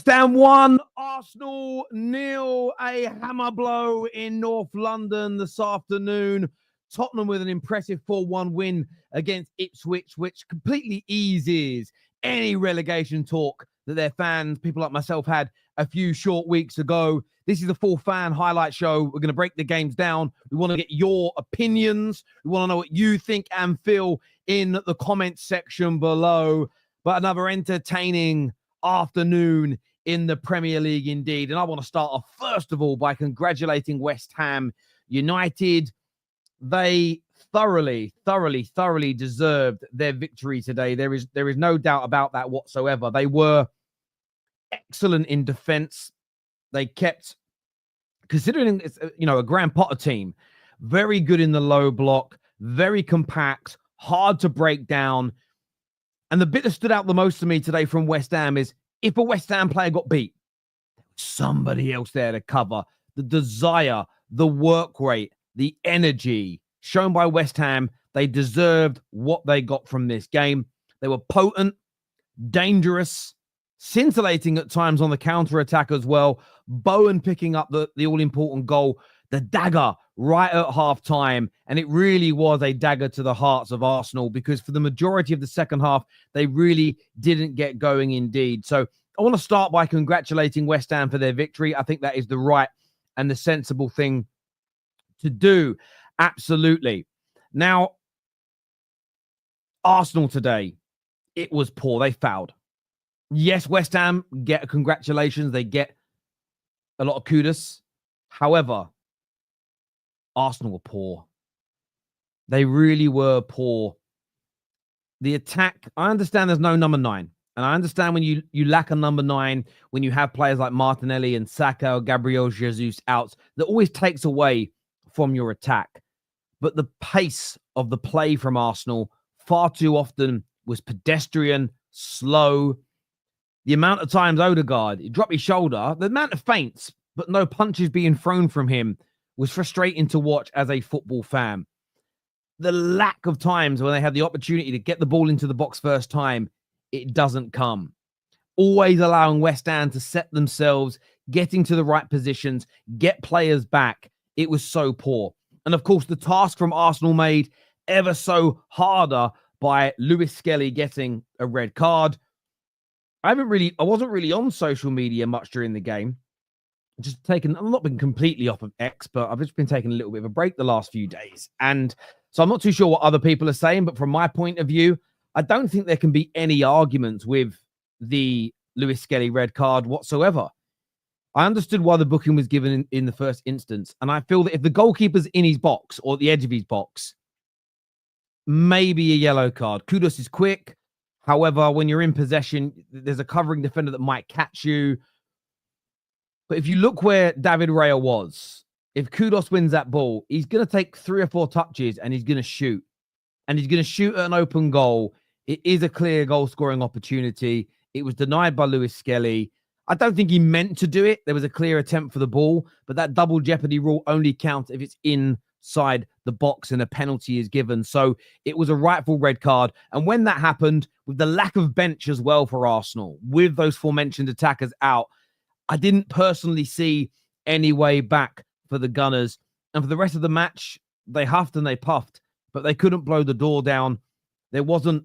West Ham 1, Arsenal 0, a hammer blow in North London this afternoon. Tottenham with an impressive 4-1 win against Ipswich, which completely eases any relegation talk that their fans, people like myself, had a few short weeks ago. This is the full fan highlight show. We're going to break the games down. We want to get your opinions. We want to know what you think and feel in the comments section below. But another entertaining afternoon in the Premier League indeed. And I want to start off, first of all, by congratulating West Ham United. They thoroughly deserved their victory today. There is no doubt about that whatsoever. They were excellent in defense. They kept, considering it's, a Graham Potter team, very good in the low block, very compact, hard to break down. And the bit that stood out the most to me today from West Ham is if a West Ham player got beat, somebody else there to cover. The desire, the work rate, the energy shown by West Ham, they deserved what they got from this game. They were potent, dangerous, scintillating at times on the counter-attack as well. Bowen picking up the all-important goal, the dagger right at half-time. And it really was a dagger to the hearts of Arsenal, because for the majority of the second half, they really didn't get going indeed. So I want to start by congratulating West Ham for their victory. I think that is the right and the sensible thing to do. Absolutely. Now, Arsenal today, it was poor. They fouled. Yes, West Ham get congratulations. They get a lot of kudos. However, Arsenal were poor. They really were poor. The attack, I understand there's no number 9. And I understand when you lack a number 9, when you have players like Martinelli and Saka or Gabriel Jesus out, that always takes away from your attack. But the pace of the play from Arsenal far too often was pedestrian, slow. The amount of times Odegaard, he dropped his shoulder, the amount of feints, but no punches being thrown from him was frustrating to watch as a football fan. The lack of times when they had the opportunity to get the ball into the box first time, it doesn't come. Always allowing West Ham to set themselves, getting to the right positions, get players back. It was so poor. And of course, the task from Arsenal made ever so harder by Lewis Skelly getting a red card. I wasn't really on social media much during the game. I've not been completely off of X, but I've just been taking a little bit of a break the last few days. And so I'm not too sure what other people are saying, but from my point of view, I don't think there can be any arguments with the Lewis Skelly red card whatsoever. I understood why the booking was given in the first instance. And I feel that if the goalkeeper's in his box or at the edge of his box, maybe a yellow card. Kudus is quick. However, when you're in possession, there's a covering defender that might catch you. But if you look where David Raya was, if Kudus wins that ball, he's going to take 3 or 4 touches and he's going to shoot. And he's going to shoot at an open goal. It is a clear goal-scoring opportunity. It was denied by Lewis Skelly. I don't think he meant to do it. There was a clear attempt for the ball, but that double jeopardy rule only counts if it's inside the box and a penalty is given. So it was a rightful red card. And when that happened, with the lack of bench as well for Arsenal, with those aforementioned attackers out, I didn't personally see any way back for the Gunners. And for the rest of the match, they huffed and they puffed, but they couldn't blow the door down. There wasn't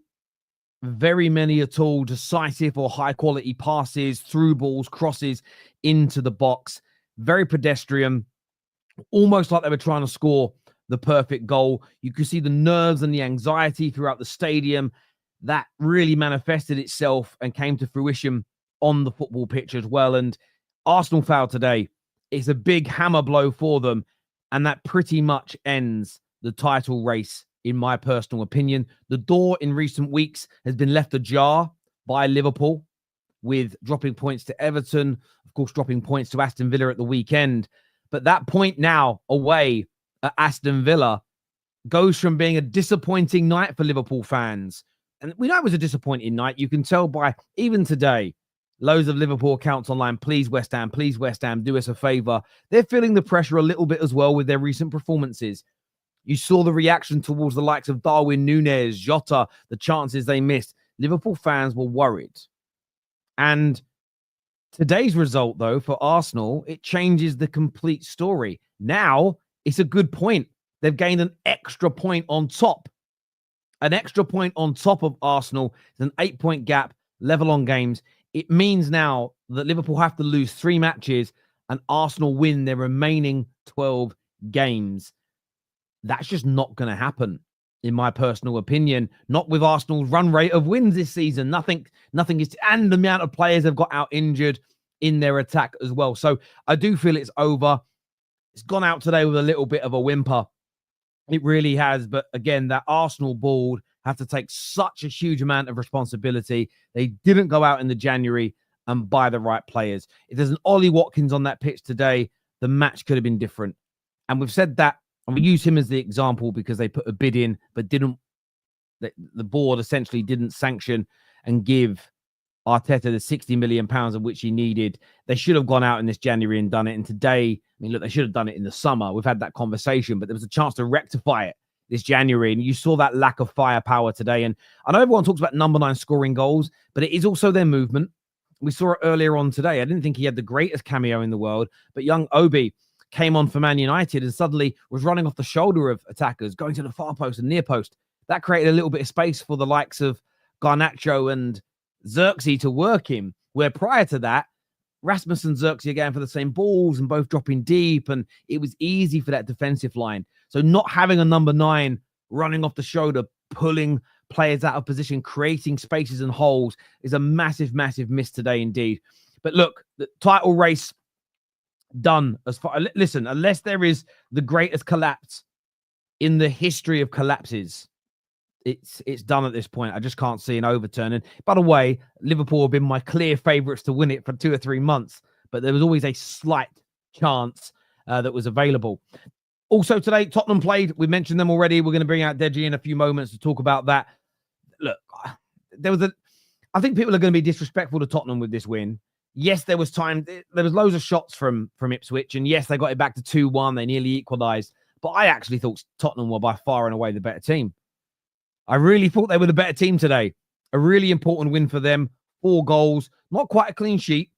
very many at all decisive or high-quality passes, through balls, crosses into the box. Very pedestrian, almost like they were trying to score the perfect goal. You could see the nerves and the anxiety throughout the stadium. That really manifested itself and came to fruition on the football pitch as well. And Arsenal foul today is a big hammer blow for them, and that pretty much ends the title race, in my personal opinion. The door in recent weeks has been left ajar by Liverpool, with dropping points to Everton, of course, dropping points to Aston Villa at the weekend. But that point now away at Aston Villa goes from being a disappointing night for Liverpool fans. And we know it was a disappointing night. You can tell by even today, loads of Liverpool accounts online, please West Ham, do us a favour. They're feeling the pressure a little bit as well with their recent performances. You saw the reaction towards the likes of Darwin Núñez, Jota, the chances they missed. Liverpool fans were worried. And Today's result, though, for Arsenal, it changes the complete story. Now, it's a good point. They've gained an extra point on top. An extra point on top of Arsenal. It's an 8-point gap, level on games. It means now that Liverpool have to lose 3 matches and Arsenal win their remaining 12 games. That's just not going to happen, in my personal opinion. Not with Arsenal's run rate of wins this season. Nothing is, and the amount of players have got out injured in their attack as well. So I do feel it's over. It's gone out today with a little bit of a whimper. It really has. But again, that Arsenal board have to take such a huge amount of responsibility. They didn't go out in the January and buy the right players. If there's an Ollie Watkins on that pitch today, the match could have been different. And we've said that, and we use him as the example because they put a bid in, but didn't. The board essentially didn't sanction and give Arteta the £60 million of which he needed. They should have gone out in this January and done it. And today, I mean, look, they should have done it in the summer. We've had that conversation, but there was a chance to rectify it this January. And you saw that lack of firepower today. And I know everyone talks about number 9 scoring goals, but it is also their movement. We saw it earlier on today. I didn't think he had the greatest cameo in the world, but young Obi came on for Man United and suddenly was running off the shoulder of attackers, going to the far post and near post. That created a little bit of space for the likes of Garnacho and Xerxes to work him, where prior to that, Rasmus and Xerxes are going for the same balls and both dropping deep, and it was easy for that defensive line. So not having a number 9 running off the shoulder, pulling players out of position, creating spaces and holes is a massive, massive miss today indeed. But look, the title race done as far. Listen, unless there is the greatest collapse in the history of collapses, it's done at this point. I just can't see an overturn. And by the way, Liverpool have been my clear favourites to win it for 2 or 3 months, but there was always a slight chance that was available. Also today, Tottenham played. We mentioned them already. We're going to bring out Deji in a few moments to talk about that. Look, I think people are going to be disrespectful to Tottenham with this win. Yes, there was time. There was loads of shots from Ipswich, and yes, they got it back to 2-1. They nearly equalised. But I actually thought Tottenham were by far and away the better team. I really thought they were the better team today. A really important win for them. 4 goals. Not quite a clean sheet,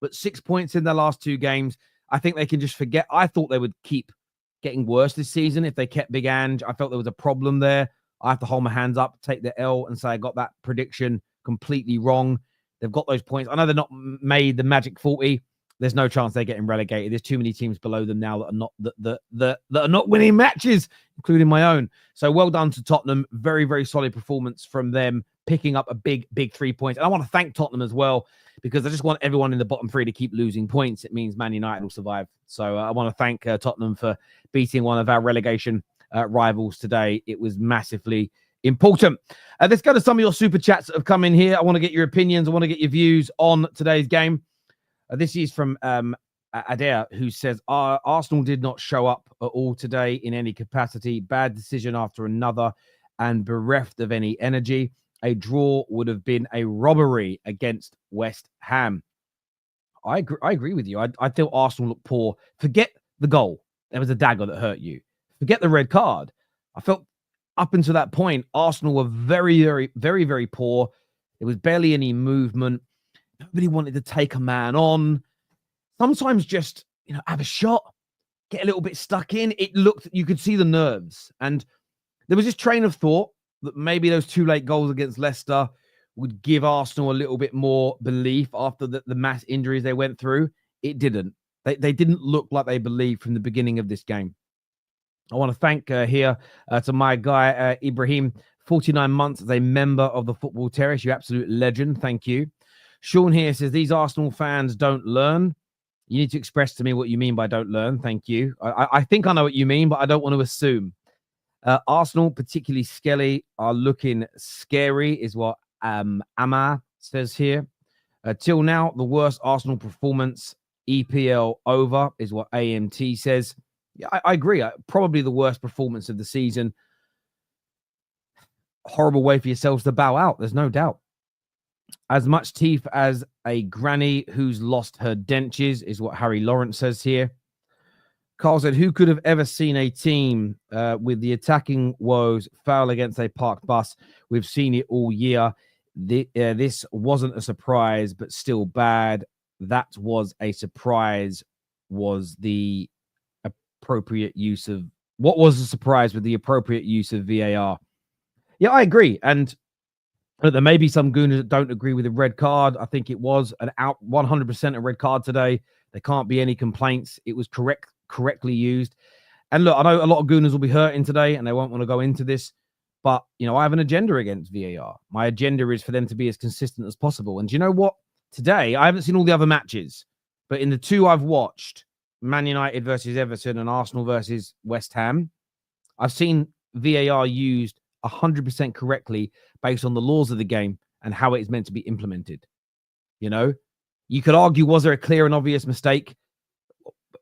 but 6 points in their last 2 games. I think they can just forget. I thought they would keep getting worse this season if they kept Big Ange. I felt there was a problem there. I have to hold my hands up, take the L, and say I got that prediction completely wrong. They've got those points. I know they're not made the magic 40. There's no chance they're getting relegated. There's too many teams below them now that are not that are not winning matches, including my own. So well done to Tottenham. Very, very solid performance from them, picking up a big 3 points. And I want to thank Tottenham as well, because I just want everyone in the bottom 3 to keep losing points. It means Man United will survive. So I want to thank Tottenham for beating one of our relegation rivals today. It was massively important. Let's go to some of your super chats that have come in here. I want to get your opinions. I want to get your views on today's game. This is from Adair, who says, Arsenal did not show up at all today in any capacity. Bad decision after another and bereft of any energy. A draw would have been a robbery against West Ham. I agree with you. I feel Arsenal looked poor. Forget the goal. There was a dagger that hurt you. Forget the red card. I felt up until that point, Arsenal were very, very, very, very poor. There was barely any movement. Nobody wanted to take a man on. Sometimes just, have a shot, get a little bit stuck in. It looked, you could see the nerves. And there was this train of thought that maybe those 2 late goals against Leicester would give Arsenal a little bit more belief after the mass injuries they went through. It didn't. They didn't look like they believed from the beginning of this game. I want to thank here to my guy, Ibrahim, 49 months as a member of the Football Terrace. You absolute legend. Thank you. Sean here says, these Arsenal fans don't learn. You need to express to me what you mean by don't learn. Thank you. I think I know what you mean, but I don't want to assume. Arsenal, particularly Skelly, are looking scary, is what Amar says here. Till now, the worst Arsenal performance, EPL over, is what AMT says. Yeah, I agree. Probably the worst performance of the season. Horrible way for yourselves to bow out. There's no doubt. As much teeth as a granny who's lost her dentures, is what Harry Lawrence says here. Carl said, who could have ever seen a team with the attacking woes foul against a parked bus? We've seen it all year. This wasn't a surprise, but still bad. that was a surprise was the appropriate use of... What was a surprise with the appropriate use of VAR? Yeah, I agree. And there may be some gooners that don't agree with the red card. I think it was an 100% a red card today. There can't be any complaints. It was correctly used. And look, I know a lot of gooners will be hurting today and they won't want to go into this. But, I have an agenda against VAR. My agenda is for them to be as consistent as possible. And do you know what? Today, I haven't seen all the other matches. But in the two I've watched, Man United versus Everton and Arsenal versus West Ham, I've seen VAR used 100% correctly based on the laws of the game and how it is meant to be implemented. You could argue, was there a clear and obvious mistake?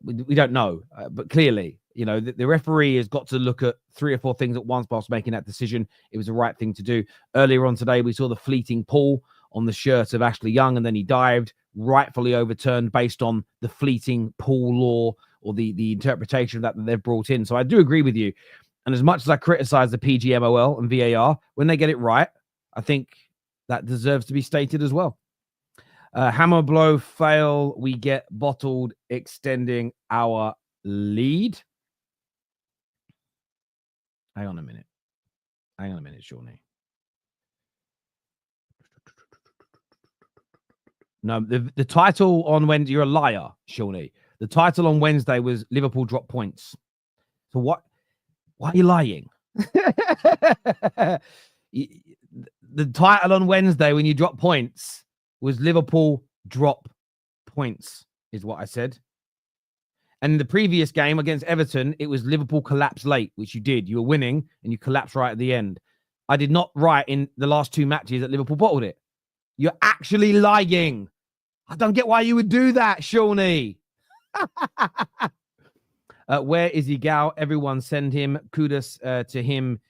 We don't know, but clearly, the referee has got to look at 3 or 4 things at once whilst making that decision. It was the right thing to do. Earlier on today, we saw the fleeting pull on the shirt of Ashley Young, and then he dived, rightfully overturned based on the fleeting pull law or the interpretation of that they've brought in. So I do agree with you. And as much as I criticize the PGMOL and VAR, when they get it right, I think that deserves to be stated as well. Hammer blow fail. We get bottled, extending our lead. Hang on a minute, Shawnee. No, the title on Wednesday, you're a liar, Shawnee. The title on Wednesday was Liverpool drop points. So what? Why are you lying? The title on Wednesday when you drop points was Liverpool drop points, is what I said. And in the previous game against Everton, it was Liverpool collapse late, which you did. You were winning and you collapsed right at the end. I did not write in the last 2 matches that Liverpool bottled it. You're actually lying. I don't get why you would do that, Shawnee. Where is Egal? Everyone send him. Kudos to him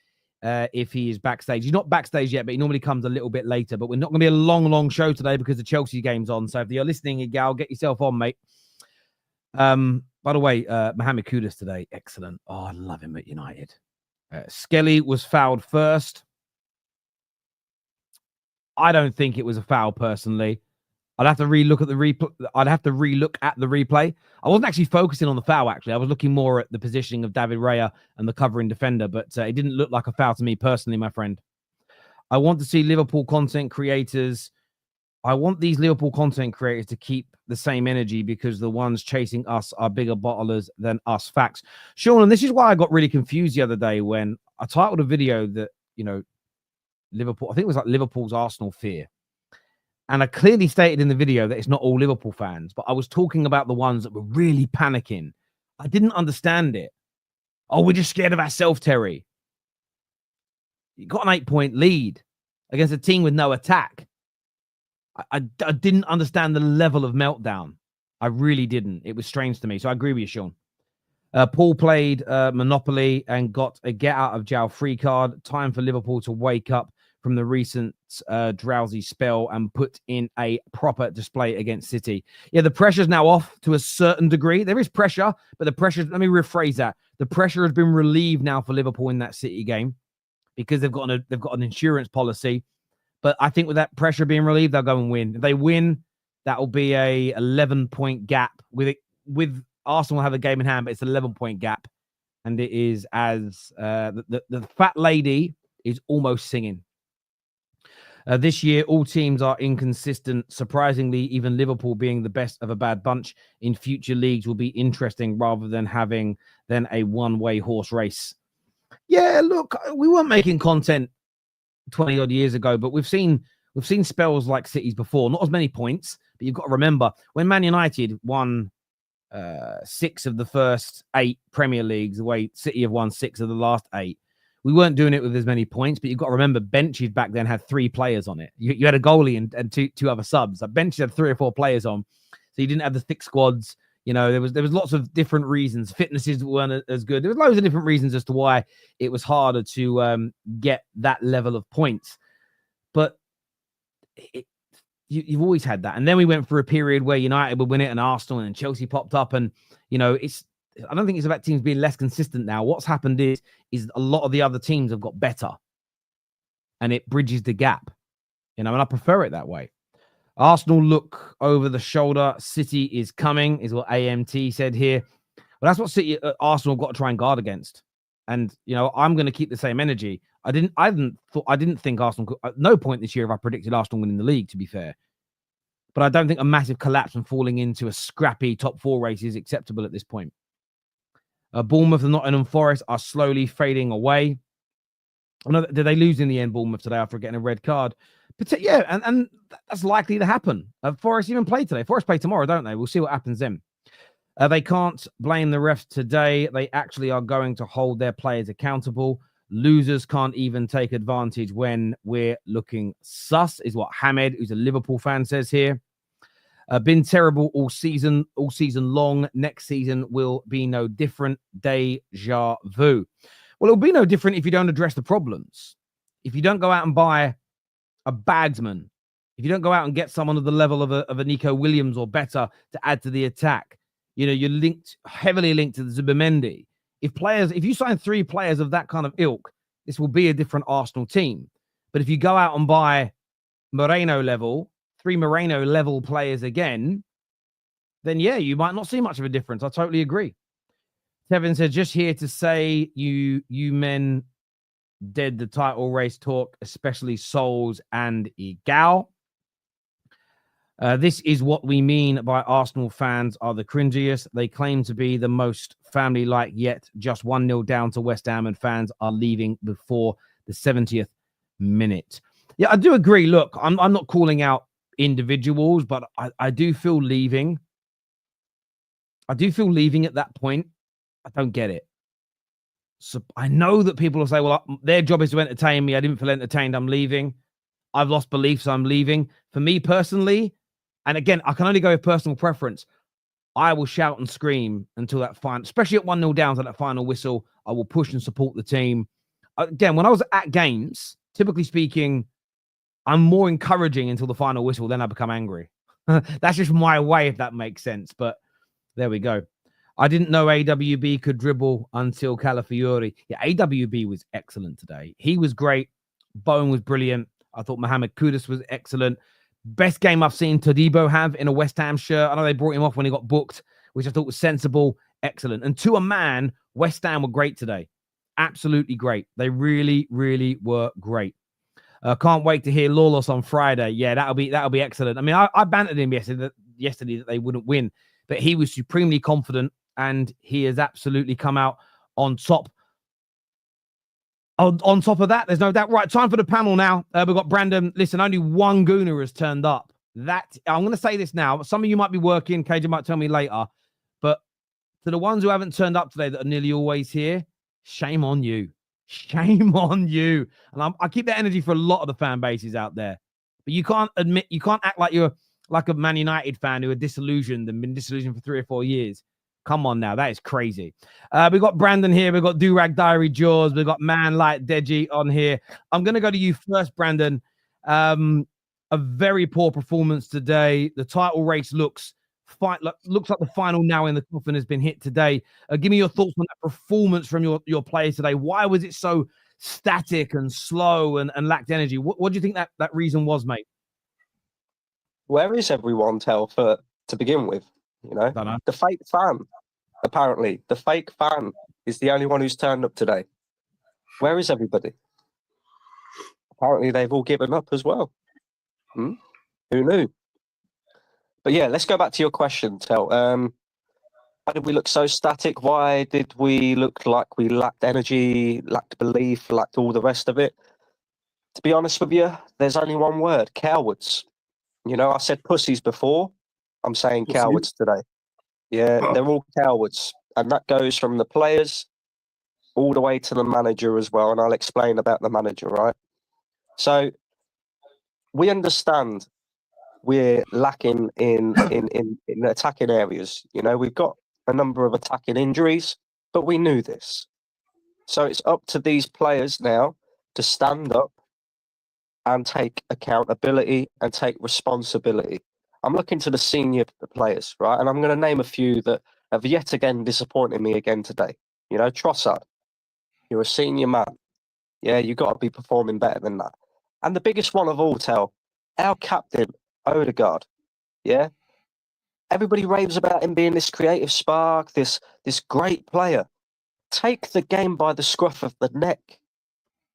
if he is backstage. He's not backstage yet, but he normally comes a little bit later. But we're not going to be a long show today because the Chelsea game's on. So if you're listening, Egal, get yourself on, mate. By the way, Mohamed Kudus today, excellent. Oh, I love him at United. Skelly was fouled first. I don't think it was a foul personally. I'd have to relook at the replay. I wasn't actually focusing on the foul, actually. I was looking more at the positioning of David Raya and the covering defender, but it didn't look like a foul to me personally, my friend. I want to see Liverpool content creators. I want these Liverpool content creators to keep the same energy because the ones chasing us are bigger bottlers than us. Facts. Sean, and this is why I got really confused the other day when I titled a video that, Liverpool, I think it was like Liverpool's Arsenal fear. And I clearly stated in the video that it's not all Liverpool fans, but I was talking about the ones that were really panicking. I didn't understand it. Oh, we're just scared of ourselves, Terry. You got an 8-point lead against a team with no attack. I didn't understand the level of meltdown. I really didn't. It was strange to me. So I agree with you, Sean. Paul played Monopoly and got a get out of jail free card. Time for Liverpool to wake up from the recent drowsy spell and put in a proper display against City. Yeah, the pressure's now off to a certain degree. There is pressure, but the pressure, let me rephrase that. The pressure has been relieved now for Liverpool in that City game because they've got an insurance policy. But I think with that pressure being relieved, they'll go and win. If they win, that will be a 11-point gap. With Arsenal have a game in hand, but it's an 11-point gap. And it is as the fat lady is almost singing. This year, all teams are inconsistent. Surprisingly, even Liverpool being the best of a bad bunch in future leagues will be interesting rather than having a one-way horse race. Yeah, look, we weren't making content 20 odd years ago, but we've seen spells like City's before. Not as many points, but you've got to remember when Man United won 6 of the first 8 Premier Leagues, the way City have won 6 of the last 8. We weren't doing it with as many points, but you've got to remember benches back then had 3 players on it. You had a goalie and two other subs. Like benches had 3 or 4 players on, so you didn't have the thick squads. There was lots of different reasons. Fitnesses weren't as good. There was loads of different reasons as to why it was harder to get that level of points. But you've always had that. And then we went through a period where United would win it and Arsenal and Chelsea popped up. And, I don't think it's about teams being less consistent now. What's happened is a lot of the other teams have got better. And it bridges the gap. And I prefer it that way. Arsenal look over the shoulder. City is coming, is what AMT said here. But that's what City, Arsenal got to try and guard against. And I'm going to keep the same energy. I didn't think Arsenal could. At no point this year have I predicted Arsenal winning the league, to be fair. But I don't think a massive collapse and falling into a scrappy top 4 race is acceptable at this point. Bournemouth and Nottingham Forest are slowly fading away. Did they lose in the end, Bournemouth, today after getting a red card? But yeah, and that's likely to happen. Forest even played today. Forest play tomorrow, don't they? We'll see what happens then. They can't blame the refs today. They actually are going to hold their players accountable. Losers can't even take advantage when we're looking sus, is what Hamed, who's a Liverpool fan, says here. Been terrible all season long. Next season will be no different. Deja vu. Well, it'll be no different if you don't address the problems. If you don't go out and buy a bagsman, if you don't go out and get someone of the level of a Nico Williams or better to add to the attack, you're heavily linked to the Zubimendi. If you sign 3 players of that kind of ilk, this will be a different Arsenal team. But if you go out and buy 3 Moreno level players again, then yeah, you might not see much of a difference. I totally agree. Kevin said, just here to say you men dead the title race talk, especially Souls and Egal. This is what we mean by Arsenal fans are the cringiest. They claim to be the most family-like, yet just 1-0 down to West Ham and fans are leaving before the 70th minute. Yeah, I do agree. Look, I'm not calling out individuals, but I do feel leaving. I do feel leaving at that point. I don't get it. So I know that people will say, well, their job is to entertain me. I didn't feel entertained. I'm leaving. I've lost belief, so I'm leaving. For me personally, and again, I can only go with personal preference. I will shout and scream until that final, especially at 1-0 down to that final whistle. I will push and support the team. Again, when I was at games, typically speaking, I'm more encouraging until the final whistle, then I become angry. That's just my way, if that makes sense. But there we go. I didn't know AWB could dribble until Calafiori. Yeah, AWB was excellent today. He was great. Bowen was brilliant. I thought Mohamed Kudus was excellent. Best game I've seen Todibo have in a West Ham shirt. I know they brought him off when he got booked, which I thought was sensible. Excellent. And to a man, West Ham were great today. Absolutely great. They really, really were great. Can't wait to hear Lawless on Friday. Yeah, that'll be excellent. I mean, I bantered him yesterday that they wouldn't win, but he was supremely confident and he has absolutely come out on top. On top of that, there's no doubt. Right, time for the panel now. We've got Brandon. Listen, only one Gooner has turned up. I'm going to say this now. Some of you might be working. KJ might tell me later. But to the ones who haven't turned up today that are nearly always here, shame on you. Shame on you. And I keep that energy for a lot of the fan bases out there. But you can't act like you're like a Man United fan who are disillusioned and been disillusioned for 3 or 4 years. Come on now, that is crazy. We've got Brandon here. We've got Durag Diary Jords. We've got Man Like Deji on here. I'm going to go to you first, Brandon. A very poor performance today. The title race looks like the final nail in the coffin has been hit today. Give me your thoughts on that performance from your players today. Why was it so static and slow and lacked energy? What do you think that reason was, mate? Where is everyone, to begin with? The fake fan. Apparently, the fake fan is the only one who's turned up today. Where is everybody? Apparently, they've all given up as well. Who knew? But yeah, let's go back to your question, Tel. Why did we look so static? Why did we look like we lacked energy, lacked belief, lacked all the rest of it? To be honest with you, there's only one word: cowards. I said pussies before. I'm saying cowards today. Yeah, they're all cowards. And that goes from the players all the way to the manager as well. And I'll explain about the manager, right? So we understand we're lacking in attacking areas. We've got a number of attacking injuries, but we knew this. So it's up to these players now to stand up and take accountability and take responsibility. I'm looking to the senior players, right? And I'm going to name a few that have yet again disappointed me again today. Trossard, you're a senior man. Yeah, you've got to be performing better than that. And the biggest one of all, Tel, our captain, Odegaard. Yeah. Everybody raves about him being this creative spark, this great player. Take the game by the scruff of the neck.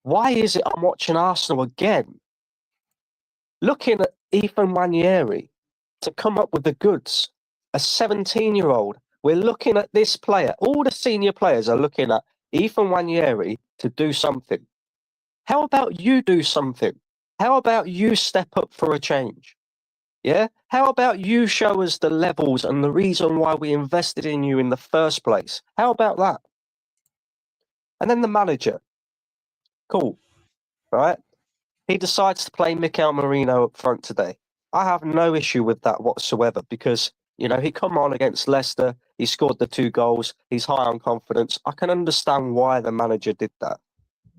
Why is it I'm watching Arsenal again, looking at Ethan Nwaneri to come up with the goods? A 17-year-old. We're looking at this player. All the senior players are looking at Ethan Nwaneri to do something. How about you do something? How about you step up for a change? Yeah? How about you show us the levels and the reason why we invested in you in the first place? How about that? And then the manager. Cool. Right? He decides to play Mikel Merino up front today. I have no issue with that whatsoever because, you know, he come on against Leicester. He scored the 2 goals. He's high on confidence. I can understand why the manager did that.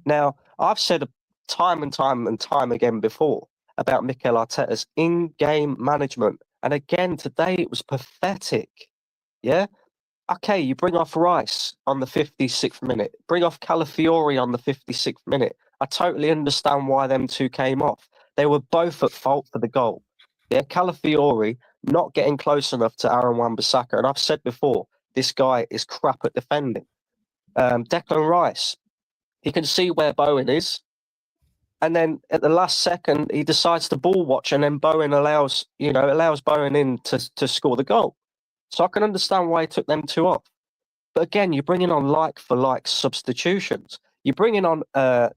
Now, I've said time and time again before about Mikel Arteta's in-game management. And again, today it was pathetic. Yeah? Okay, you bring off Rice on the 56th minute. Bring off Calafiori on the 56th minute. I totally understand why them two came off. They were both at fault for the goal. Yeah, Calafiori not getting close enough to Aaron Wan-Bissaka. And I've said before, this guy is crap at defending. Declan Rice, he can see where Bowen is. And then at the last second, he decides to ball watch, and then Bowen allows Bowen in to score the goal. So I can understand why he took them 2 off. But again, you're bringing on like-for-like substitutions. You're bringing on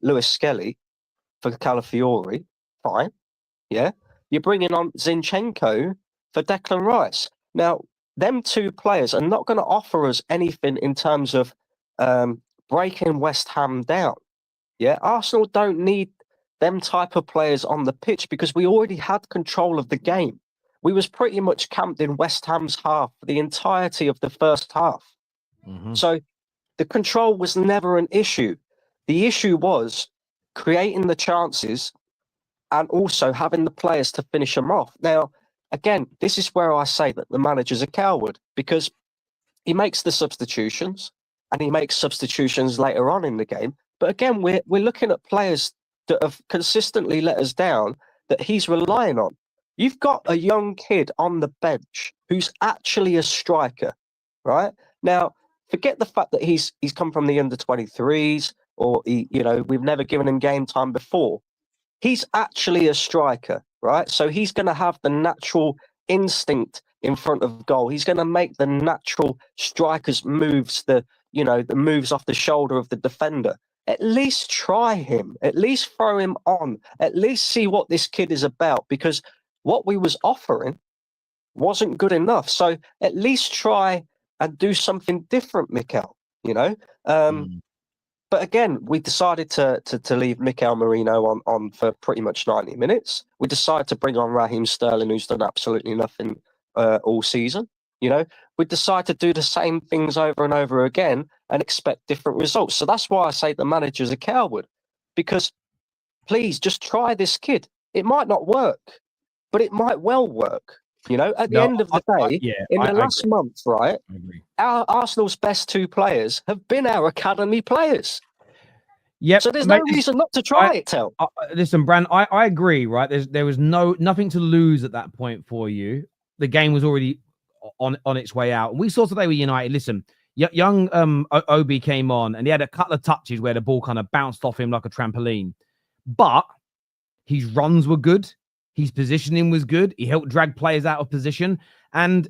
Lewis Skelly for Calafiori. Fine. Yeah. You're bringing on Zinchenko for Declan Rice. Now, them 2 players are not going to offer us anything in terms of breaking West Ham down. Yeah. Arsenal don't need them type of players on the pitch because we already had control of the game. We was pretty much camped in West Ham's half for the entirety of the first half. Mm-hmm. So the control was never an issue. The issue was creating the chances and also having the players to finish them off. Now, again, this is where I say that the manager's a coward because he makes the substitutions and he makes substitutions later on in the game. But again, we're looking at players that have consistently let us down that he's relying on. You've got a young kid on the bench who's actually a striker, right? Now, forget the fact that he's come from the under-23s or, we've never given him game time before. He's actually a striker, right? So he's going to have the natural instinct in front of goal. He's going to make the natural striker's moves, the moves off the shoulder of the defender. At least try him. At least throw him on. At least see what this kid is about because what we was offering wasn't good enough. So at least try and do something different, Mikel, But again, we decided to leave Mikel Merino on for pretty much 90 minutes. We decided to bring on Raheem Sterling, who's done absolutely nothing all season. We decide to do the same things over and over again and expect different results. So that's why I say the manager's a coward, because please just try this kid. It might not work, but it might well work. At the end of the day, in the last month, right, our Arsenal's best 2 players have been our academy players. Yep. So there's no reason not to try it, Tel. Listen, Bran, I agree, right? There was nothing to lose at that point for you. The game was already on its way out. And we saw today with United, listen, young Obi came on and he had a couple of touches where the ball kind of bounced off him like a trampoline. But his runs were good. His positioning was good. He helped drag players out of position. And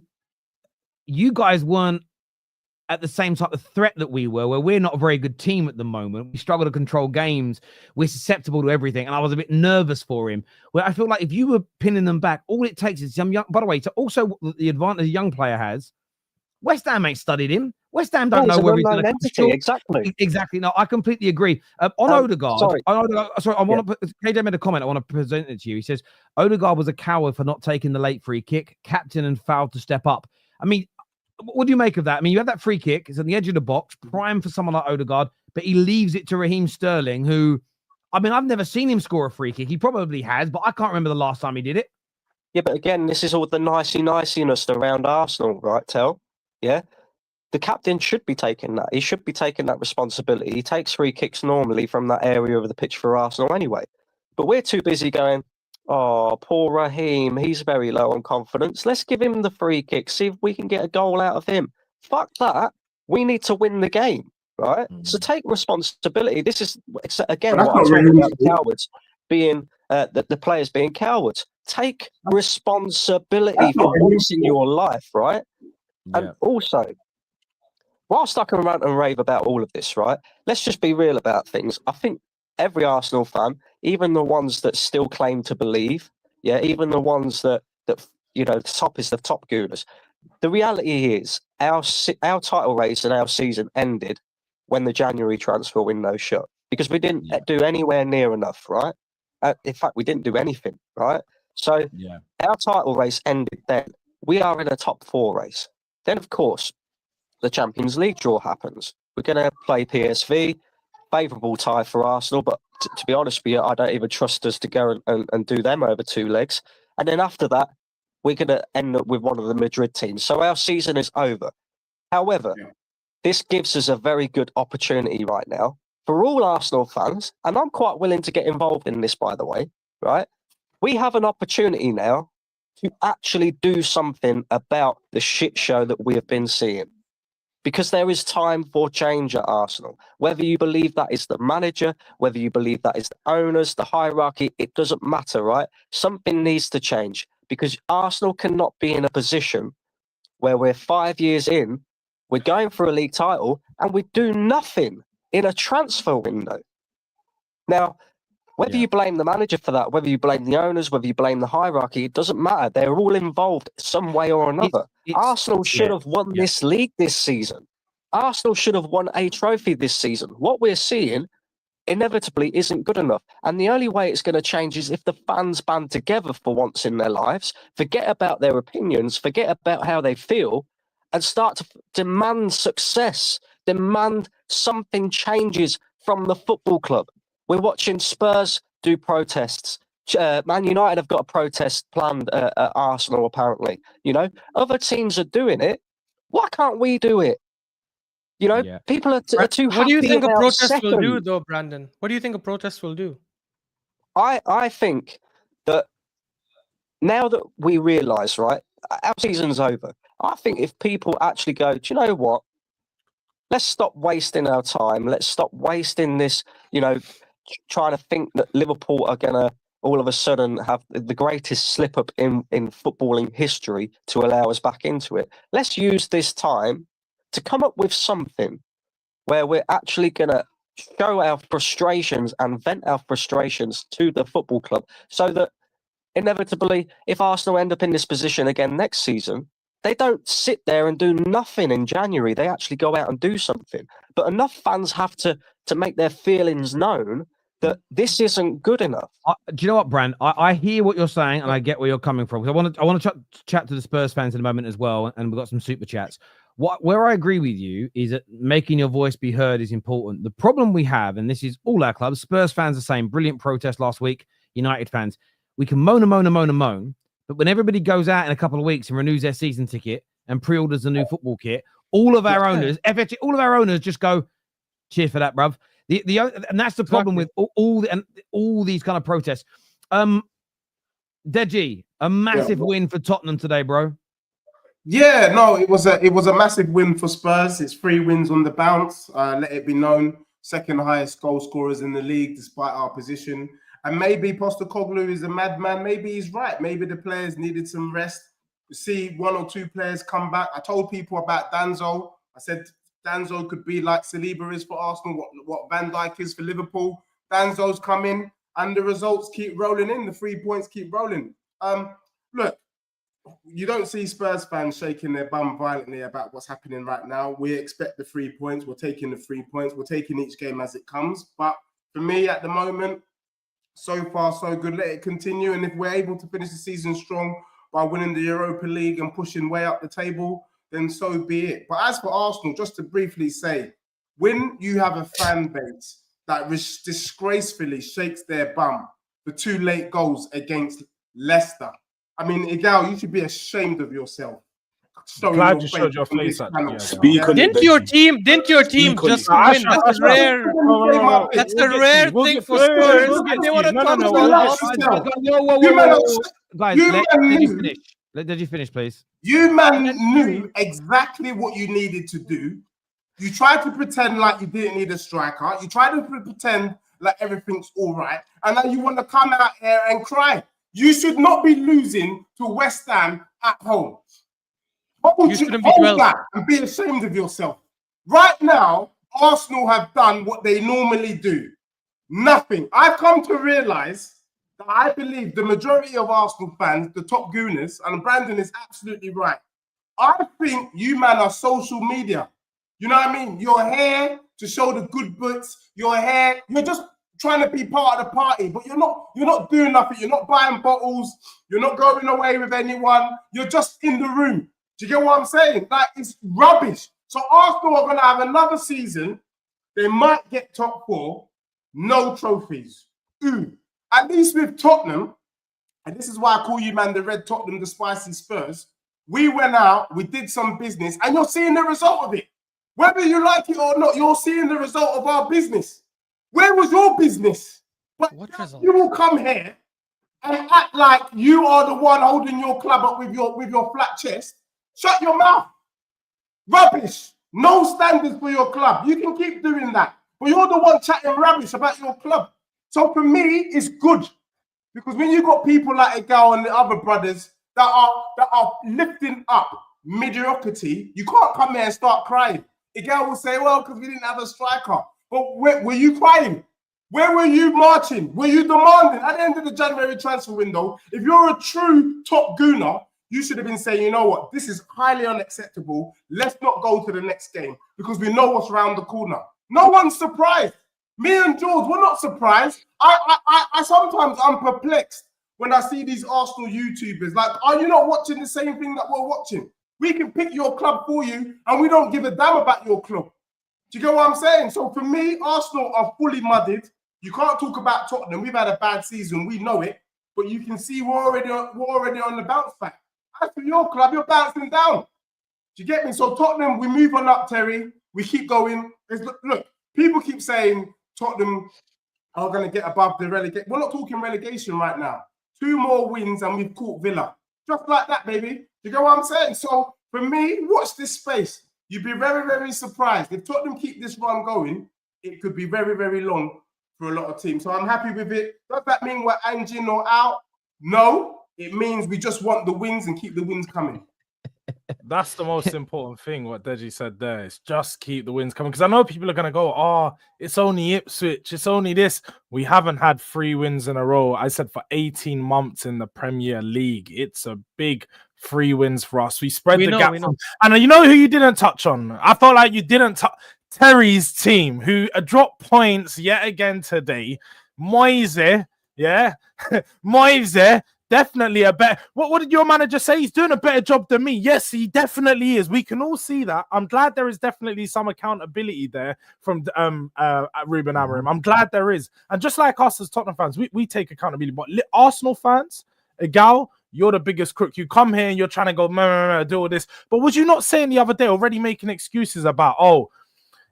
you guys weren't at the same type of threat that we were, where we're not a very good team at the moment. We struggle to control games. We're susceptible to everything. And I was a bit nervous for him. Where I feel like if you were pinning them back, all it takes is some young... By the way, to also the advantage a young player has, West Ham ain't studied him. West Ham don't know where he's going to come. Exactly. No, I completely agree. On Odegaard, I want to put... KJ made a comment. I want to present it to you. He says, Odegaard was a coward for not taking the late free kick. Captain and fouled to step up. I mean, what do you make of that? I mean, you have that free kick. It's on the edge of the box, prime for someone like Odegaard, but he leaves it to Raheem Sterling, who, I mean, I've never seen him score a free kick. He probably has, but I can't remember the last time he did it. Yeah, but again, this is all the nicey-niciness around Arsenal, right, Tel? Yeah? The captain should be taking that. He should be taking that responsibility. He takes free kicks normally from that area of the pitch for Arsenal anyway. But we're too busy going, Oh, poor Raheem. He's very low on confidence. Let's give him the free kick. See if we can get a goal out of him. Fuck that. We need to win the game, right? So take responsibility. This is, again, what I talk about cowards being, the players being cowards. Take responsibility for once in your life, right? Yeah. And also, whilst I can rant and rave about all of this, right? Let's just be real about things. I think every Arsenal fan, even the ones that still claim to believe, even the ones that the top is the top gooners. The reality is our title race and our season ended when the January transfer window shut because we didn't do anywhere near enough, right? In fact, we didn't do anything, right? So our title race ended then. We are in a top 4 race. Then, of course, the Champions League draw happens. We're going to play PSV. Favourable tie for Arsenal, but to be honest with you, I don't even trust us to go and do them over 2 legs. And then after that, we're going to end up with one of the Madrid teams. So our season is over. However, this gives us a very good opportunity right now for all Arsenal fans, and I'm quite willing to get involved in this, by the way, right? We have an opportunity now to actually do something about the shit show that we have been seeing. Because there is time for change at Arsenal. Whether you believe that is the manager, whether you believe that is the owners, the hierarchy, it doesn't matter, right? Something needs to change because Arsenal cannot be in a position where we're 5 years in, we're going for a league title, and we do nothing in a transfer window. Now, whether you blame the manager for that, whether you blame the owners, whether you blame the hierarchy, it doesn't matter. They're all involved some way or another. Arsenal should have won this league this season. Arsenal should have won a trophy this season. What we're seeing inevitably isn't good enough. And the only way it's going to change is if the fans band together for once in their lives, forget about their opinions, forget about how they feel, and start to demand success, demand something changes from the football club. We're watching Spurs do protests. Man United have got a protest planned at Arsenal, apparently. Other teams are doing it. Why can't we do it? People are too happy. What do you think a protest will do, though, Brandon? What do you think a protest will do? I think that now that we realise, right, our season's over. I think if people actually go, do you know what? Let's stop wasting our time. Let's stop wasting this, trying to think that Liverpool are going to all of a sudden have the greatest slip up in footballing history to allow us back into it. Let's use this time to come up with something where we're actually going to show our frustrations and vent our frustrations to the football club so that inevitably, if Arsenal end up in this position again next season, they don't sit there and do nothing in January. They actually go out and do something. But enough fans have to make their feelings known that this isn't good enough. Do you know what, Brand? I hear what you're saying and I get where you're coming from. I want to chat to the Spurs fans in a moment as well, and we've got some super chats. Where I agree with you is that making your voice be heard is important. The problem we have, and this is all our clubs, Spurs fans are saying brilliant protest last week, United fans, we can moan and moan and moan and moan, but when everybody goes out in a couple of weeks and renews their season ticket and pre-orders a new football kit, all of our owners just go, cheer for that, bruv. And that's the problem with all these kind of protests. Deji, a massive win for Tottenham today, bro. Yeah, no, it was a massive win for Spurs. It's 3 wins on the bounce. Let it be known, second highest goal scorers in the league, despite our position. And maybe Postecoglou is a madman. Maybe he's right. Maybe the players needed some rest. To see 1 or 2 players come back. I told people about Danzo. I said Danzo could be like Saliba is for Arsenal, what Van Dijk is for Liverpool. Danzo's come in, and the results keep rolling in. The 3 points keep rolling. Look, you don't see Spurs fans shaking their bum violently about what's happening right now. We expect the 3 points. We're taking the 3 points. We're taking each game as it comes. But for me, at the moment, so far, so good. Let it continue. And if we're able to finish the season strong by winning the Europa League and pushing way up the table, then so be it. But as for Arsenal, just to briefly say, when you have a fan base that disgracefully shakes their bum for 2 late goals against Leicester, I mean, Egal, you should be ashamed of yourself. Glad you showed your face. Didn't your team just win? That's rare. That's a rare thing for Spurs. They want to talk about guys. Let you finish. Let you finish, please. You man knew exactly what you needed to do. You tried to pretend like you didn't need a striker. You tried to pretend like everything's all right, and now you want to come out here and cry. You should not be losing to West Ham at home. Hold that and be ashamed of yourself. Right now, Arsenal have done what they normally do. Nothing. I've come to realise that I believe the majority of Arsenal fans, the top gooners, and Brandon is absolutely right. I think you man are social media. You know what I mean? You're here to show the good bits. You're here. You're just trying to be part of the party, but you're not doing nothing. You're not buying bottles. You're not going away with anyone. You're just in the room. Do you get what I'm saying? Like, it's rubbish. So Arsenal are going to have another season. They might get top 4. No trophies. At least with Tottenham, and this is why I call you, man, the Red Tottenham, the Spicy Spurs. We went out, we did some business, and you're seeing the result of it. Whether you like it or not, you're seeing the result of our business. Where was your business? But what result? You will come here and act like you are the one holding your club up with your flat chest. Shut your mouth. Rubbish. No standards for your club. You can keep doing that. But you're the one chatting rubbish about your club. So for me, it's good. Because when you got people like Egal and the other brothers that are lifting up mediocrity, you can't come here and start crying. Egal will say, well, because we didn't have a striker. But were you crying? Where were you marching? Were you demanding? At the end of the January transfer window, if you're a true top gooner, you should have been saying, you know what, this is highly unacceptable. Let's not go to the next game because we know what's around the corner. No one's surprised. Me and Jords, we're not surprised. I sometimes I'm perplexed when I see these Arsenal YouTubers. Like, are you not watching the same thing that we're watching? We can pick your club for you and we don't give a damn about your club. Do you get what I'm saying? So for me, Arsenal are fully muddied. You can't talk about Tottenham. We've had a bad season. We know it. But you can see we're already on the bounce back. As for your club, you're bouncing down. Do you get me? So Tottenham, we move on up, Terry. We keep going. Look, people keep saying Tottenham are going to get above the relegation. We're not talking relegation right now. 2 more wins and we've caught Villa. Just like that, baby. Do you get what I'm saying? So for me, watch this space. You'd be very, very surprised. If Tottenham keep this run going, it could be very, very long for a lot of teams. So I'm happy with it. Does that mean we're anging or out? No. It means we just want the wins and keep the wins coming. That's the most important thing, what Deji said there, is just keep the wins coming. Because I know people are going to go, oh, it's only Ipswich, it's only this. We haven't had 3 wins in a row. I said for 18 months in the Premier League. It's a big 3 wins for us. We spread the gap. And you know who you didn't touch on? I felt like you didn't touch Terry's team, who dropped points yet again today. Moise, yeah? Moise. Definitely a better. What did your manager say? He's doing a better job than me. Yes, he definitely is. We can all see that. I'm glad there is definitely some accountability there from Ruben Amorim. I'm glad there is. And just like us as Tottenham fans, we take accountability. But Arsenal fans, Egal, you're the biggest crook. You come here and you're trying to go do all this. But was you not saying the other day, already making excuses about, oh,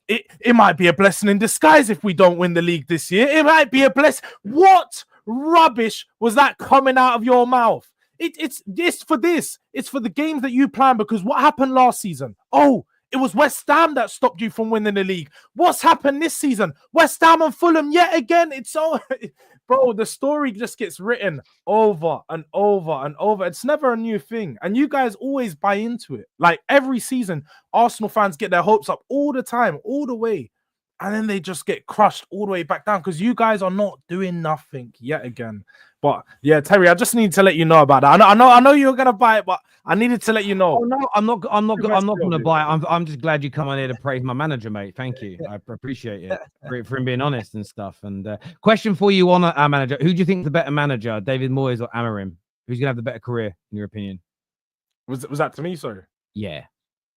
it might be a blessing in disguise if we don't win the league this year. It might be a blessing. What rubbish was that coming out of your mouth? It's for this. It's for the games that you plan, because what happened last season? Oh, it was West Ham that stopped you from winning the league. What's happened this season? West Ham and Fulham yet again. It's so... Bro, the story just gets written over and over and over. It's never a new thing. And you guys always buy into it. Like every season, Arsenal fans get their hopes up all the time, all the way. And then they just get crushed all the way back down because you guys are not doing nothing yet again. But yeah, Terry, I just need to let you know about that. I know you're gonna buy it, but I needed to let you know. Oh, no, I'm not gonna buy it. I'm just glad you come on here to praise my manager, mate. Thank you. I appreciate it for him being honest and stuff. And question for you on our manager: who do you think is the better manager, David Moyes or Amorim? Who's gonna have the better career, in your opinion? Was that to me? Sorry. Yeah,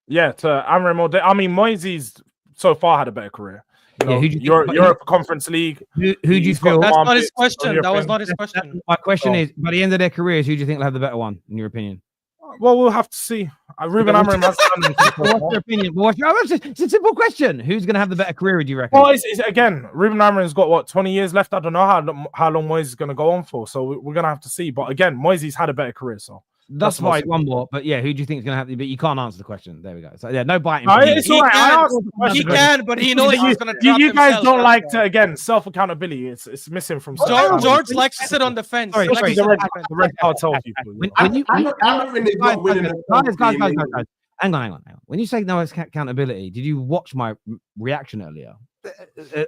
to Amorim or I mean, Moyes so far had a better career. Europa Conference League. Who do you feel? That's not his question. That was not his question. My question is, by the end of their careers, who do you think will have the better one, in your opinion? Well, we'll have to see. Ruben Amorim has What's your opinion? It's a simple question. Who's going to have the better career, do you reckon? Well, again, Ruben Amorim's got, what, 20 years left? I don't know how long Moyes is going to go on for. So we're going to have to see. But again, Moyes had a better career. So that's fine. One more. But yeah, who do you think is going to have? But you can't answer the question. There we go. So yeah, no biting. It's all right. He can, but he knows he's going to drop You guys himself. Don't like to, again, self-accountability. It's missing from Jords likes to sit on the fence. Sorry, the red cartel people. Guys. Hang on. When you say no accountability, did you watch my reaction earlier?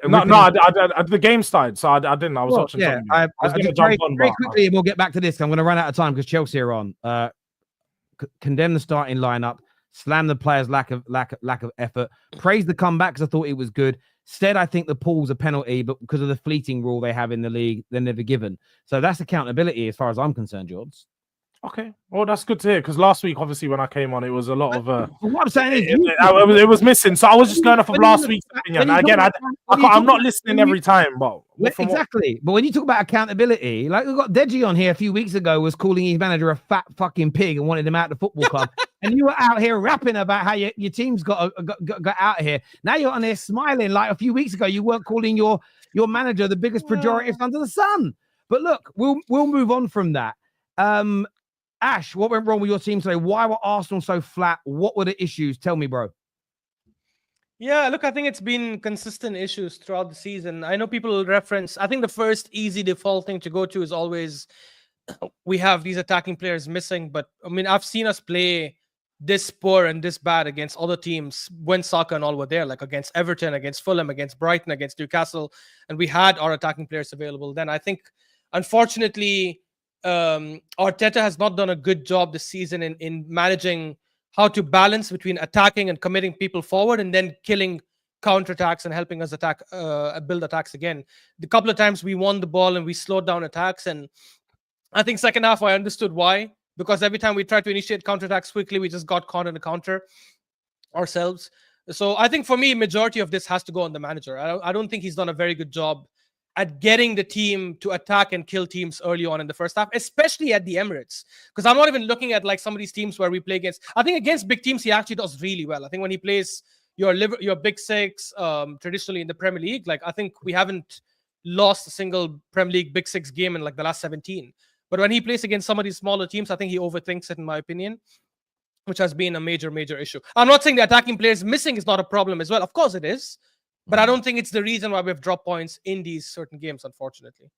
No, the game started, so I didn't. I was watching. Yeah, I was going to jump on very quickly, and we'll get back to this. I'm going to run out of time because Chelsea are on. Condemn the starting lineup, slam the players' lack of effort, praise the comeback because I thought it was good. Said I think the Paul's a penalty, but because of the fleeting rule they have in the league, they're never given. So that's accountability as far as I'm concerned, Jords. Okay, well that's good to hear because last week, obviously, when I came on, it was a lot of. What I'm saying is, it was missing. So I was just going off of last week's opinion. Again, I'm not listening every time, but exactly. But when you talk about accountability, like we got Deji on here a few weeks ago, was calling his manager a fat fucking pig and wanted him out of the football club, and you were out here rapping about how your team's got out of here. Now you're on here smiling like a few weeks ago you weren't calling your manager the biggest pejorative under the sun. But look, we'll move on from that. Ash, what went wrong with your team today? Why were Arsenal so flat? What were the issues? Tell me, bro. Yeah, look, I think it's been consistent issues throughout the season. I know people reference, I think the first easy default thing to go to is always we have these attacking players missing. But I mean, I've seen us play this poor and this bad against other teams when Saka and all were there, like against Everton, against Fulham, against Brighton, against Newcastle, and we had our attacking players available. Then I think, unfortunately, Arteta has not done a good job this season in managing how to balance between attacking and committing people forward and then killing counterattacks and helping us build attacks again. The couple of times we won the ball and we slowed down attacks, and I think second half I understood why, because every time we tried to initiate counterattacks quickly, we just got caught in the counter ourselves. So I think for me, majority of this has to go on the manager. I don't think he's done a very good job at getting the team to attack and kill teams early on in the first half, especially at the Emirates. Because I'm not even looking at like some of these teams where we play against. I think against big teams, he actually does really well. I think when he plays your big six, traditionally in the Premier League, like I think we haven't lost a single Premier League big six game in like the last 17. But when he plays against some of these smaller teams, I think he overthinks it, in my opinion, which has been a major issue. I'm not saying the attacking players missing is not a problem as well. Of course it is. But I don't think it's the reason why we've dropped points in these certain games, unfortunately.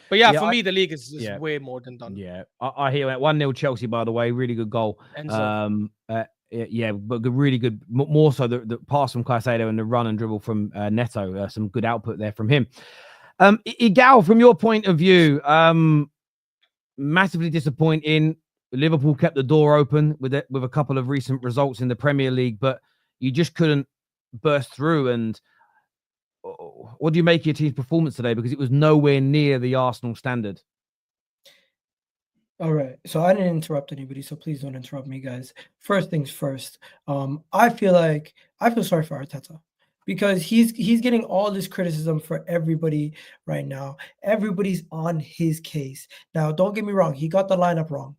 But yeah, for me, the league is way more than done. Yeah, I hear it. 1-0 Chelsea, by the way. Really good goal. But really good. More so the pass from Caicedo and the run and dribble from Neto. Some good output there from him. Egal, from your point of view, massively disappointing. Liverpool kept the door open with a couple of recent results in the Premier League, but you just couldn't burst through. And what do you make of your team's performance today? Because it was nowhere near the Arsenal standard. All right. So I didn't interrupt anybody, so please don't interrupt me, guys. First things first. I feel sorry for Arteta because he's getting all this criticism for everybody right now. Everybody's on his case. Now, don't get me wrong. He got the lineup wrong.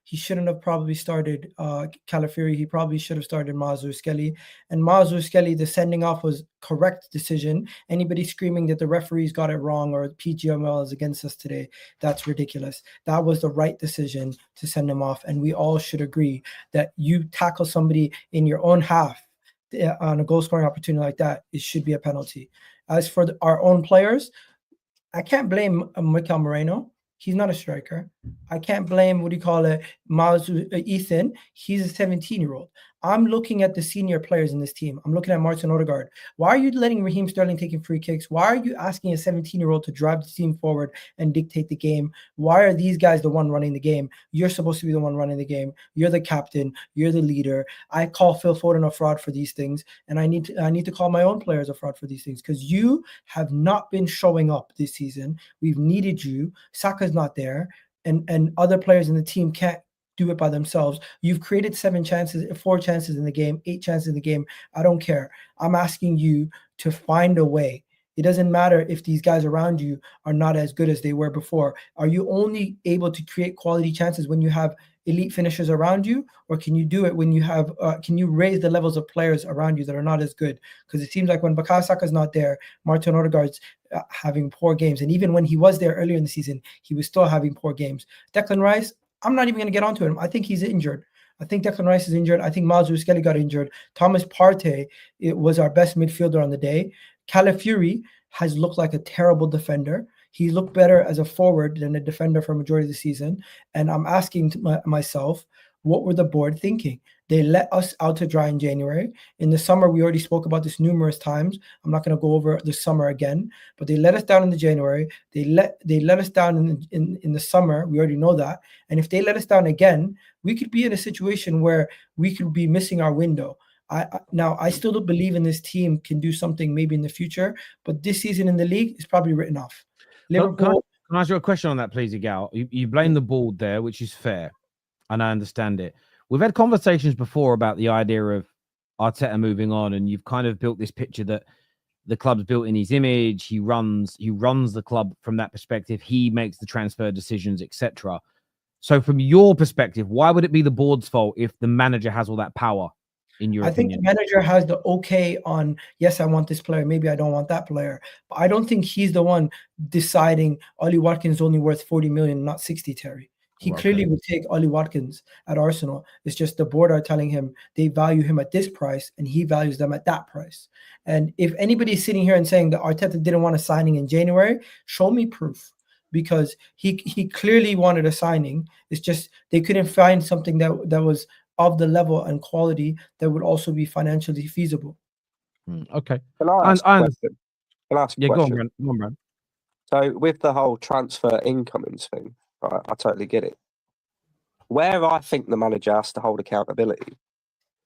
He shouldn't have probably started Calafiori. He probably should have started Mazzucchelli. And Mazzucchelli, the sending off was correct decision. Anybody screaming that the referees got it wrong or PGML is against us today, that's ridiculous. That was the right decision to send him off. And we all should agree that you tackle somebody in your own half on a goal-scoring opportunity like that, it should be a penalty. As for our own players, I can't blame Mikel Moreno. He's not a striker. I can't blame, Ethan. He's a 17-year-old. I'm looking at the senior players in this team. I'm looking at Martin Odegaard. Why are you letting Raheem Sterling taking free kicks? Why are you asking a 17-year-old to drive the team forward and dictate the game? Why are these guys the one running the game? You're supposed to be the one running the game. You're the captain. You're the leader. I call Phil Foden a fraud for these things, and I need to call my own players a fraud for these things because you have not been showing up this season. We've needed you. Saka's not there, and other players in the team can't do it by themselves. You've created 4 chances in the game, 8 chances in the game. I don't care. I'm asking you to find a way. It doesn't matter if these guys around you are not as good as they were before. Are you only able to create quality chances when you have elite finishers around you, or can you do it when you have can you raise the levels of players around you that are not as good? Because it seems like when Bukayo Saka's not there, Martin Odegaard's having poor games, and even when he was there earlier in the season, he was still having poor games. Declan Rice, I'm not even going to get onto him. I think he's injured. I think Declan Rice is injured. I think Miles Lewis-Skelly got injured. Thomas Partey, it was our best midfielder on the day. Calafiori has looked like a terrible defender. He looked better as a forward than a defender for a majority of the season. And I'm asking myself, what were the board thinking? They let us out to dry in January. In the summer, we already spoke about this numerous times. I'm not going to go over the summer again, but they let us down in the January. They let us down in the summer. We already know that. And if they let us down again, we could be in a situation where we could be missing our window. I still don't believe in this team can do something maybe in the future, but this season in the league is probably written off. Liverpool. Can I ask you a question on that, please, Egal? You blame the board there, which is fair, and I understand it. We've had conversations before about the idea of Arteta moving on, and you've kind of built this picture that the club's built in his image. He runs the club from that perspective. He makes the transfer decisions, etc. So from your perspective, why would it be the board's fault if the manager has all that power? In your opinion? Think the manager has the okay on, yes, I want this player, maybe I don't want that player. But I don't think he's the one deciding Ollie Watkins is only worth 40 million, not 60, Terry. He clearly would take Ollie Watkins at Arsenal. It's just the board are telling him they value him at this price and he values them at that price. And if anybody's sitting here and saying that Arteta didn't want a signing in January, show me proof. Because he clearly wanted a signing. It's just they couldn't find something that was of the level and quality that would also be financially feasible. Okay. Can I ask a question? Go on, Brad. So with the whole transfer incomings thing, right, I totally get it. Where I think the manager has to hold accountability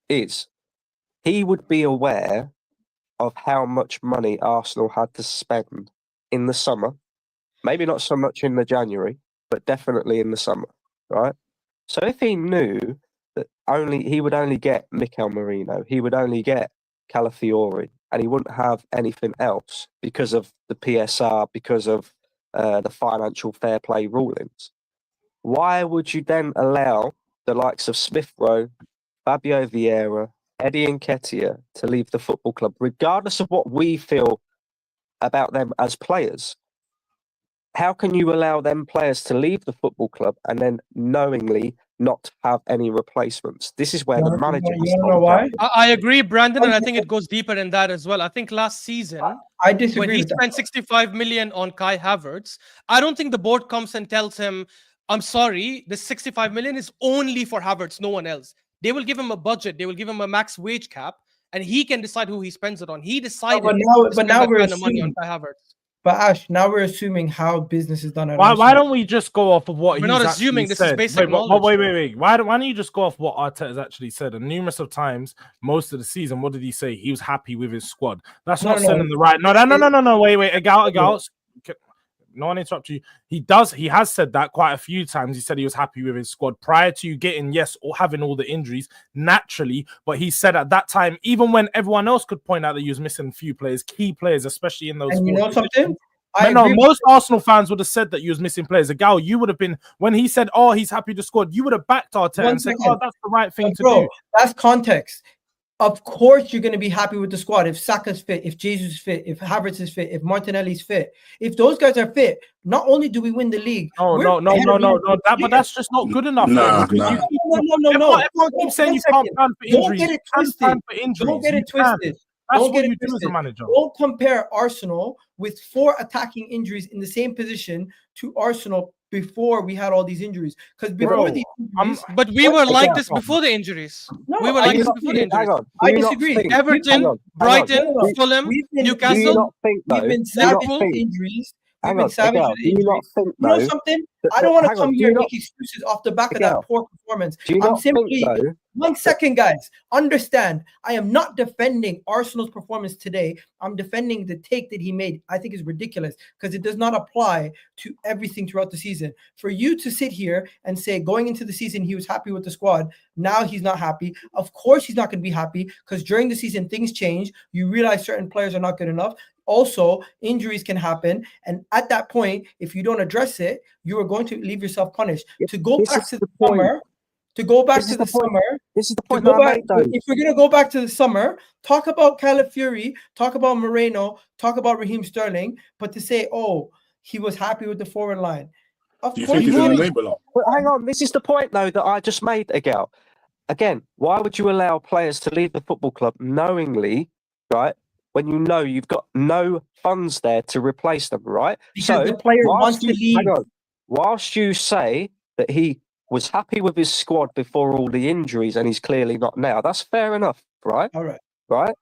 is he would be aware of how much money Arsenal had to spend in the summer. Maybe not so much in the January, but definitely in the summer, right? So if he knew that he would only get Mikel Merino, he would only get Calafiori, and he wouldn't have anything else because of the PSR, because of the financial fair play rulings. Why would you then allow the likes of Smith Rowe, Fabio Vieira, Eddie Nketiah to leave the football club, regardless of what we feel about them as players? How can you allow them players to leave the football club and then knowingly not have any replacements? This is where the manager. You know why? I agree, Brandon, and I think it goes deeper than that as well. I think last season, I disagree when he with spent 65 million on Kai Havertz, I don't think the board comes and tells him, "I'm sorry, this 65 million is only for Havertz, no one else." They will give him a budget, they will give him a max wage cap, and he can decide who he spends it on. He decided. But now we're kind of money on Kai Havertz. But Ash, now we're assuming how business is done. Why don't we just go off of what we're he's not assuming? This said? is basic knowledge. Wait. Why don't you just go off what Arteta has actually said? And numerous of times, most of the season, what did he say? He was happy with his squad. That's not sending the right. No. Wait. Egal. No one interrupt you. He has said that quite a few times. He said he was happy with his squad prior to you getting, or having all the injuries naturally. But he said at that time, even when everyone else could point out that he was missing a few players, key players, especially in those. And you know something? Most Arsenal fans would have said that you was missing players. Egal, you would have been, when he said, "Oh, he's happy to score," you would have backed Arteta and said, "Oh, that's the right thing to do." That's context. Of course, you're going to be happy with the squad if Saka's fit, if Jesus is fit, if Havertz is fit, if Martinelli's fit. If those guys are fit, not only do we win the league. No. But that's just not good enough. No. Everyone keeps saying you can't plan for injuries. Don't get it twisted. That's what you do as a manager. Don't compare Arsenal with 4 attacking injuries in the same position to Arsenal before we had all these injuries. Because before these injuries, but we were like this before the injuries. We were like this before the injuries. I disagree. Everton, Brighton, Fulham, Newcastle. We've been savage with injuries. We've been savage with injuries. You know something? I don't want to come here and make excuses off the back of that poor performance. I'm simply 1 second, guys. Understand, I am not defending Arsenal's performance today. I'm defending the take that he made. I think is ridiculous because it does not apply to everything throughout the season. For you to sit here and say going into the season he was happy with the squad, now he's not happy. Of course he's not going to be happy because during the season things change. You realize certain players are not good enough. also injuries can happen. And at that point, if you don't address it, you are going to leave yourself punished. To go back to the summer, to go back to the summer. This is the point that I made, though. If we're gonna go back to the summer, talk about Calafiori, talk about Moreno, talk about Raheem Sterling, but to say, oh, he was happy with the forward line. Do you think he's an enabler? But hang on, this is the point though that I just made, Egal. Again, why would you allow players to leave the football club knowingly, right? When you know you've got no funds there to replace them, right? Because the player wants to leave. Hang on, whilst you say that he was happy with his squad before all the injuries and he's clearly not now, that's fair enough, right? All right. Right?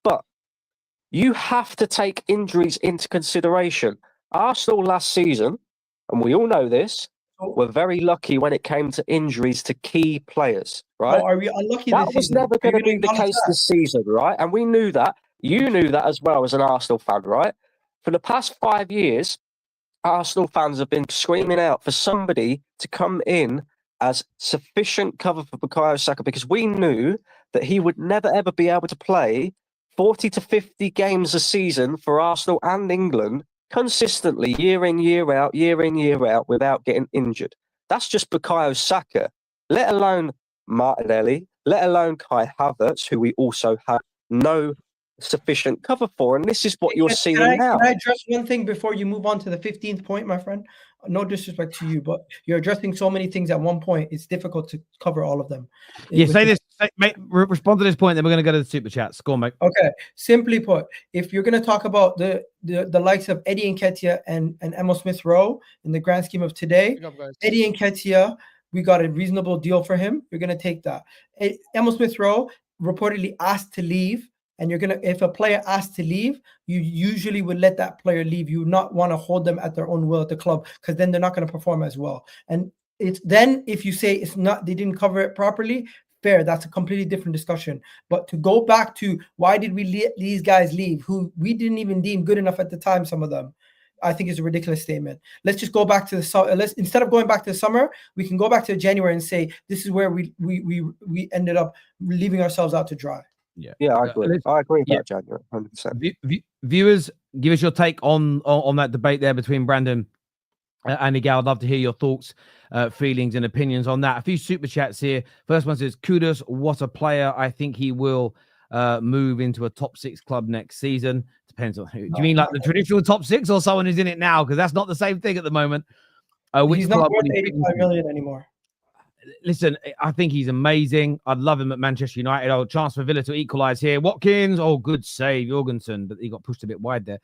But you have to take injuries into consideration. Arsenal last season, and we all know this, were very lucky when it came to injuries to key players, right? Oh, are we unlucky that this was season? never going to be the case this season, right? And we knew that. You knew that as well as an Arsenal fan, right? For the past 5 years, Arsenal fans have been screaming out for somebody to come in as sufficient cover for Bukayo Saka because we knew that he would never ever be able to play 40 to 50 games a season for Arsenal and England consistently, year in, year out, without getting injured. That's just Bukayo Saka, let alone Martinelli, let alone Kai Havertz, who we also have no sufficient cover for. And this is what you're seeing now. Can I address one thing before you move on to the 15th point, my friend? No disrespect to you, but you're addressing so many things at one point. It's difficult to cover all of them. Yeah, respond to this point, then we're going to go to the super chats. Go on, mate. Okay. Simply put, if you're going to talk about the likes of Eddie Nketiah and Emil Smith-Rowe in the grand scheme of today, Eddie Nketiah, we got a reasonable deal for him. You're going to take that. Emil Smith-Rowe reportedly asked to leave. And if a player asks to leave, you usually would let that player leave. You would not want to hold them at their own will at the club because then they're not going to perform as well. And it's then if you say it's not, they didn't cover it properly, fair. That's a completely different discussion. But to go back to why did we let these guys leave, who we didn't even deem good enough at the time, some of them, I think is a ridiculous statement. Let's just go back to the summer. Instead of going back to the summer, we can go back to January and say this is where we ended up leaving ourselves out to dry. Yeah, I agree. I agree about January, 100%. Viewers, give us your take on that debate there between Brandon and Egal. I'd love to hear your thoughts, feelings, and opinions on that. A few super chats here. First one says, "Kudos, what a player! I think he will move into a top 6 club next season." Depends on who. Do you mean like the traditional top 6 or someone who's in it now? Because that's not the same thing at the moment. He's not worth 85 million anymore. Listen, I think he's amazing. I'd love him at Manchester United. Oh, chance for Villa to equalise here. Watkins, oh, good save, Jorgensen, but he got pushed a bit wide there.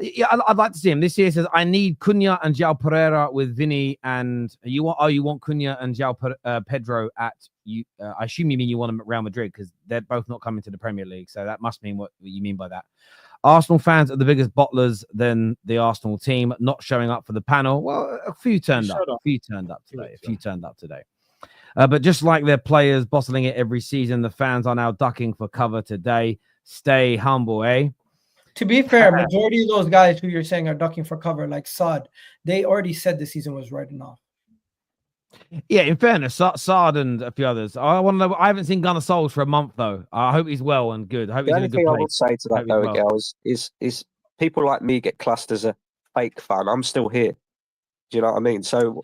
Yeah, I'd like to see him. This year says, I need Cunha and João Pereira with Vinny, and you want Cunha and João Pedro at you. I assume you mean you want them at Real Madrid because they're both not coming to the Premier League. So that must mean what you mean by that. Arsenal fans are the biggest bottlers than the Arsenal team, not showing up for the panel. Well, a few turned up. A few turned up today. But just like their players bottling it every season, the fans are now ducking for cover today. Stay humble, eh? To be fair, majority of those guys who you're saying are ducking for cover, like Saad, they already said the season was writing off. Yeah, in fairness, Saad and a few others. I want to know. I haven't seen Gunnar Solskjaer for a month though. I hope he's well and good. I hope he's in a good place. The only thing I would say to that though, Egal, is people like me get classed as a fake fan. I'm still here. Do you know what I mean? So,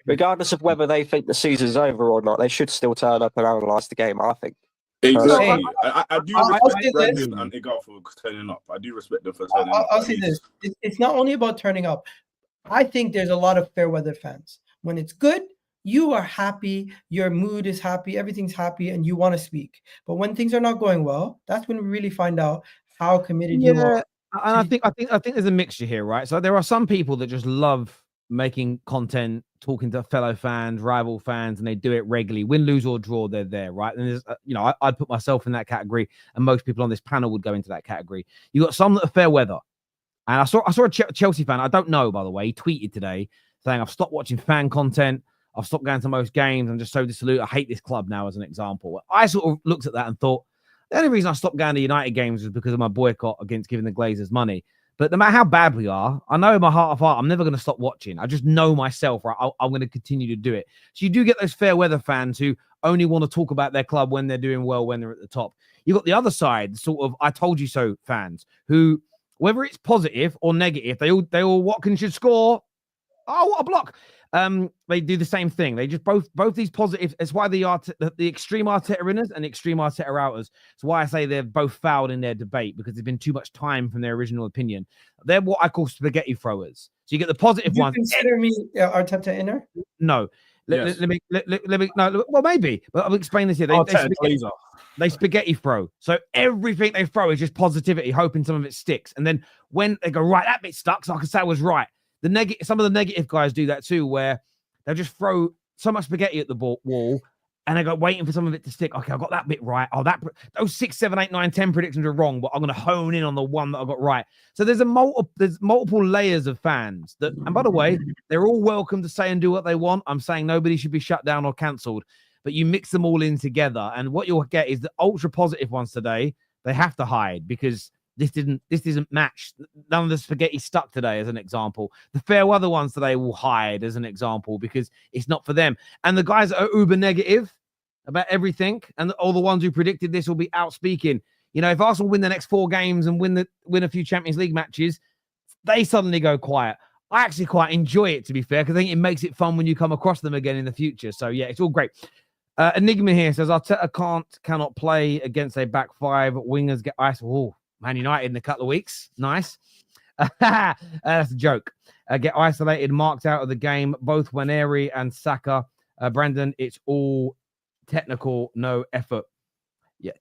regardless of whether they think the season's over or not, they should still turn up and analyse the game. I think. Exactly. I do respect Brandon and Egal for turning up. I do respect them for turning up. I'll say this: it's not only about turning up. I think there's a lot of fair weather fans. When it's good, you are happy, your mood is happy, everything's happy, and you want to speak. But when things are not going well, that's when we really find out how committed you are. And I think there's a mixture here, right? So there are some people that just love making content, talking to fellow fans, rival fans, and they do it regularly. Win, lose, or draw, they're there, right? And there's, I'd put myself in that category, and most people on this panel would go into that category. You got some that are fair weather. And I saw a Chelsea fan, I don't know, by the way, he tweeted today saying, I've stopped watching fan content. I've stopped going to most games. I'm just so dissolute. I hate this club now, as an example. I sort of looked at that and thought, the only reason I stopped going to United games was because of my boycott against giving the Glazers money. But no matter how bad we are, I know in my heart of heart, I'm never going to stop watching. I just know myself, right? I'm going to continue to do it. So you do get those fair weather fans who only want to talk about their club when they're doing well, when they're at the top. You've got the other side, sort of I told you so fans, who, whether it's positive or negative, they all Watkins should score. Oh, what a block. They do the same thing. They just both these positives. It's why the extreme Arteta inners and extreme Arteta outers. It's why I say they're both fouled in their debate, because there's been too much time from their original opinion. They're what I call spaghetti throwers. So you get the positive ones. Consider me Arteta inner? No. Let me no. Well, maybe. But I'll explain this here. They spaghetti throw. So everything they throw is just positivity, hoping some of it sticks. And then when they go, right, that bit stuck, so I can say I was right. Some of the negative guys do that too, where they'll just throw so much spaghetti at the wall, and they go waiting for some of it to stick. Okay, I got that bit right. Oh, those 6, 7, 8, 9, 10 predictions are wrong, but I'm going to hone in on the one that I got right. So there's multiple layers of fans that, and by the way, they're all welcome to say and do what they want. I'm saying nobody should be shut down or cancelled, but you mix them all in together, and what you'll get is the ultra positive ones today. They have to hide because this didn't match. None of the spaghetti stuck today, as an example. The fair weather ones today will hide, as an example, because it's not for them. And the guys that are uber negative about everything, and all the ones who predicted this will be out speaking. You know, if Arsenal win the next 4 games and win a few Champions League matches, they suddenly go quiet. I actually quite enjoy it, to be fair, because I think it makes it fun when you come across them again in the future. So yeah, it's all great. Enigma here says Arteta cannot play against a back 5. Wingers get ice. Oh, Man United in a couple of weeks. Nice. That's a joke. Get isolated, marked out of the game. Both Waneri and Saka. Brandon, it's all technical, no effort. Yeah.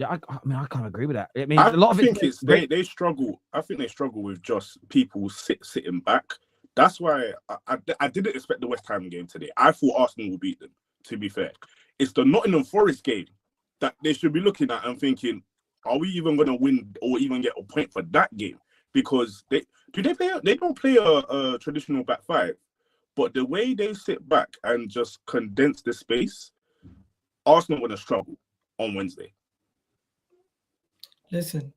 I mean, I can't agree with that. I mean, a lot of it. They struggle. I think they struggle with just people sitting back. That's why I didn't expect the West Ham game today. I thought Arsenal would beat them, to be fair. It's the Nottingham Forest game that they should be looking at and thinking, are we even going to win or even get a point for that game? Because they don't play a traditional back 5, but the way they sit back and just condense the space, Arsenal going to struggle on Wednesday. Listen,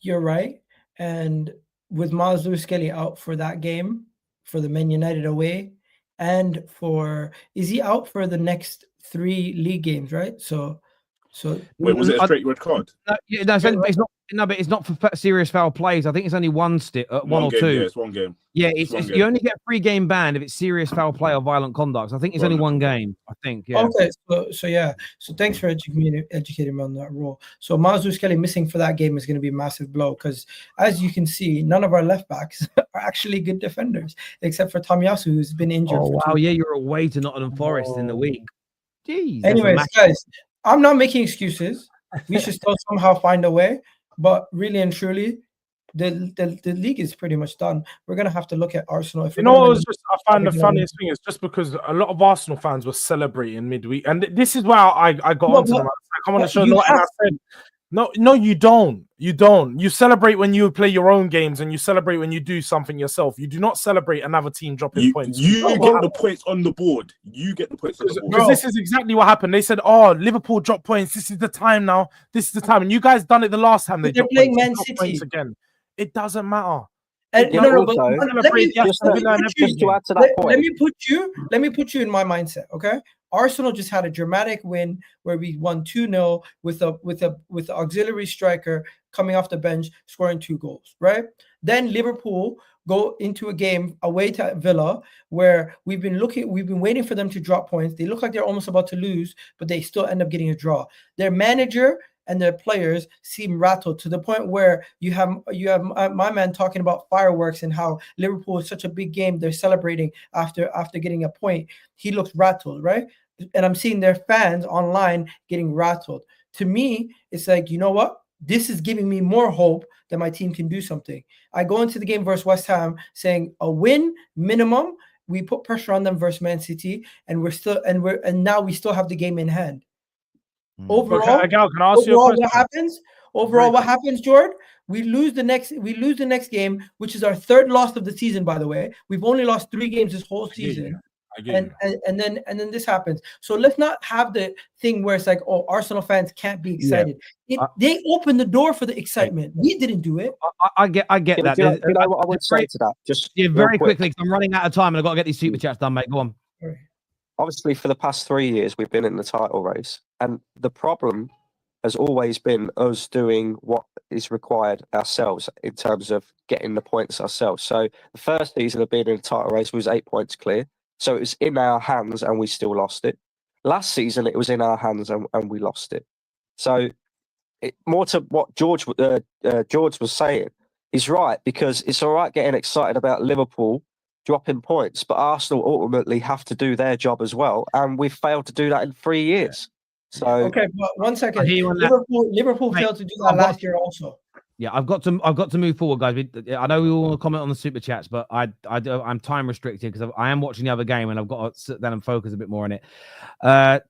you're right. And with Miles Lewis-Skelly out for that game, for the Man United away, and is he out for the next 3 league games, right? So wait, was it a straight red card? But it's not for serious foul plays. I think it's only one or two. Yeah, it's one game. Yeah, you only get a 3-game ban if it's serious foul play or violent conduct. So I think it's only one game. I think. Yeah. Okay. So thanks for educating me on that rule. So Miles Lewis-Skelly missing for that game is going to be a massive blow, because as you can see, none of our left backs are actually good defenders, except for Tomiyasu, who's been injured. Oh wow! Yeah, you're away to Nottingham Forest in the week. Jeez. Anyways, guys, I'm not making excuses. We should still somehow find a way. But really and truly, the league is pretty much done. We're going to have to look at Arsenal. I find the funniest thing is just because a lot of Arsenal fans were celebrating midweek. And this is where I got onto them. I want to show them. And I said, no, you don't. You don't. You celebrate when you play your own games, and you celebrate when you do something yourself. You do not celebrate another team dropping points. You get the points on the board. You get the points on the board. Because this is exactly what happened. They said, "Oh, Liverpool dropped points. This is the time now. This is the time." And you guys done it the last time they dropped playing points. Man City Again. It doesn't matter. And let me put you in my mindset, okay? Arsenal just had a dramatic win where we won 2-0 with the auxiliary striker coming off the bench scoring 2 goals, right? Then Liverpool go into a game away to Villa where we've been waiting for them to drop points. They look like they're almost about to lose, but they still end up getting a draw. Their manager and their players seem rattled to the point where you have my man talking about fireworks and how Liverpool is such a big game. They're celebrating after getting a point. He looks rattled, right? And I'm seeing their fans online getting rattled. To me, it's like, you know what? This is giving me more hope that my team can do something. I go into the game versus West Ham saying a win minimum. We put pressure on them versus Man City, and now we still have the game in hand. Overall, can I ask you a question? What happens, Jordan? We lose the next game, which is our 3rd loss of the season, by the way. We've only lost 3 games this whole season. and then this happens. So let's not have the thing where it's like, oh, Arsenal fans can't be excited. They opened the door for the excitement. We didn't do it. I get that. Do you know what I would say to that? Just very quickly, because I'm running out of time and I've got to get these super chats done, mate. Go on. Obviously, for the past 3 years, we've been in the title race, and the problem has always been us doing what is required ourselves in terms of getting the points ourselves. So the first season of being in the title race was 8 points clear. So it was in our hands and we still lost it. Last season, it was in our hands and we lost it. So more to what George was saying, he's right, because it's all right getting excited about Liverpool dropping points, but Arsenal ultimately have to do their job as well. And we've failed to do that in 3 years. So okay, but 1 second. Liverpool failed to do that last year also. Yeah, I've got to move forward, guys. I know we all want to comment on the super chats, but I'm time restricted because I am watching the other game and I've got to sit down and focus a bit more on it.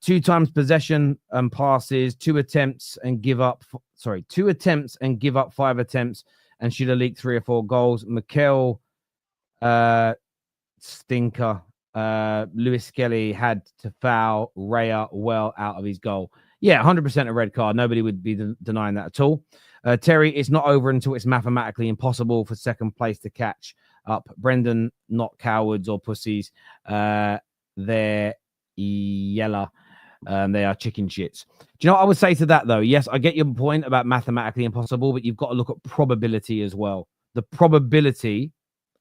2 times possession and passes, 2 attempts and give up. 2 attempts and give up 5 attempts and should have leaked 3 or 4 goals. Mikel, stinker. Lewis Skelly had to foul Raya well out of his goal. Yeah, 100% a red card. Nobody would be denying that at all. Terry, it's not over until it's mathematically impossible for second place to catch up. Brendan, not cowards or pussies. They're yellow. They are chicken shits. Do you know what I would say to that, though? Yes, I get your point about mathematically impossible, but you've got to look at probability as well. The probability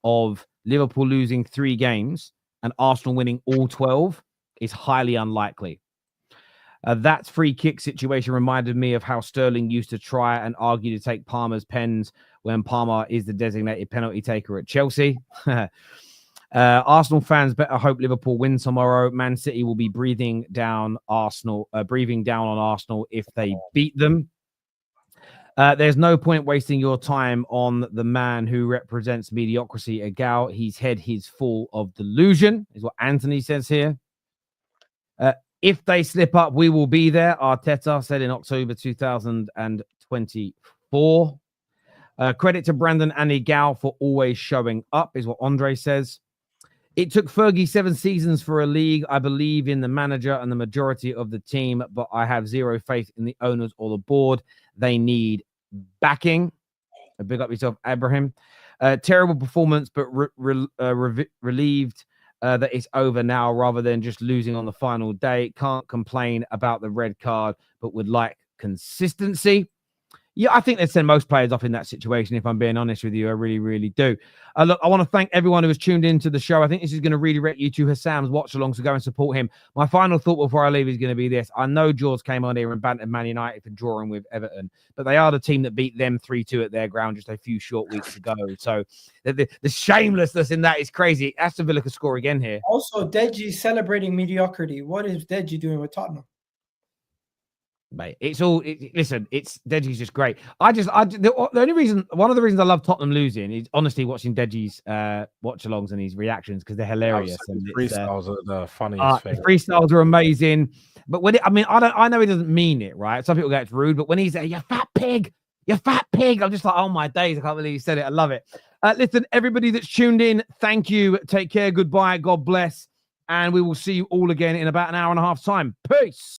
of Liverpool losing 3 games and Arsenal winning all 12 is highly unlikely. That free kick situation reminded me of how Sterling used to try and argue to take Palmer's pens when Palmer is the designated penalty taker at Chelsea. Arsenal fans better hope Liverpool win tomorrow. Man City will be breathing down on Arsenal if they beat them. There's no point wasting your time on the man who represents mediocrity, Egal. He's had his full of delusion, is what Anthony says here. If they slip up, we will be there, Arteta said in October 2024. Credit to Brandon and Egal for always showing up, is what Andre says. It took Fergie 7 seasons for a league. I believe in the manager and the majority of the team, but I have zero faith in the owners or the board. They need backing. Big up yourself, Abraham. Terrible performance, but relieved that it's over now rather than just losing on the final day. Can't complain about the red card, but would like consistency. Yeah, I think they'd send most players off in that situation, if I'm being honest with you. I really, really do. Look, I want to thank everyone who has tuned into the show. I think this is going to redirect you to Hassam's watch-along, so go and support him. My final thought before I leave is going to be this. I know Jords came on here and bantered Man United for drawing with Everton, but they are the team that beat them 3-2 at their ground just a few short weeks ago. So the shamelessness in that is crazy. Aston Villa could score again here. Also, Deji celebrating mediocrity. What is Deji doing with Tottenham? Mate, listen, Deji's just great. The only reason, one of the reasons I love Tottenham losing is honestly watching Deji's watch-alongs and his reactions because they're hilarious. And freestyles are the funniest thing. Freestyles are amazing. But I know he doesn't mean it, right? Some people go, it's rude, but when he's there, you fat pig, I'm just like, oh my days, I can't believe he said it. I love it. Listen, everybody that's tuned in, thank you. Take care. Goodbye. God bless. And we will see you all again in about an hour and a half time. Peace.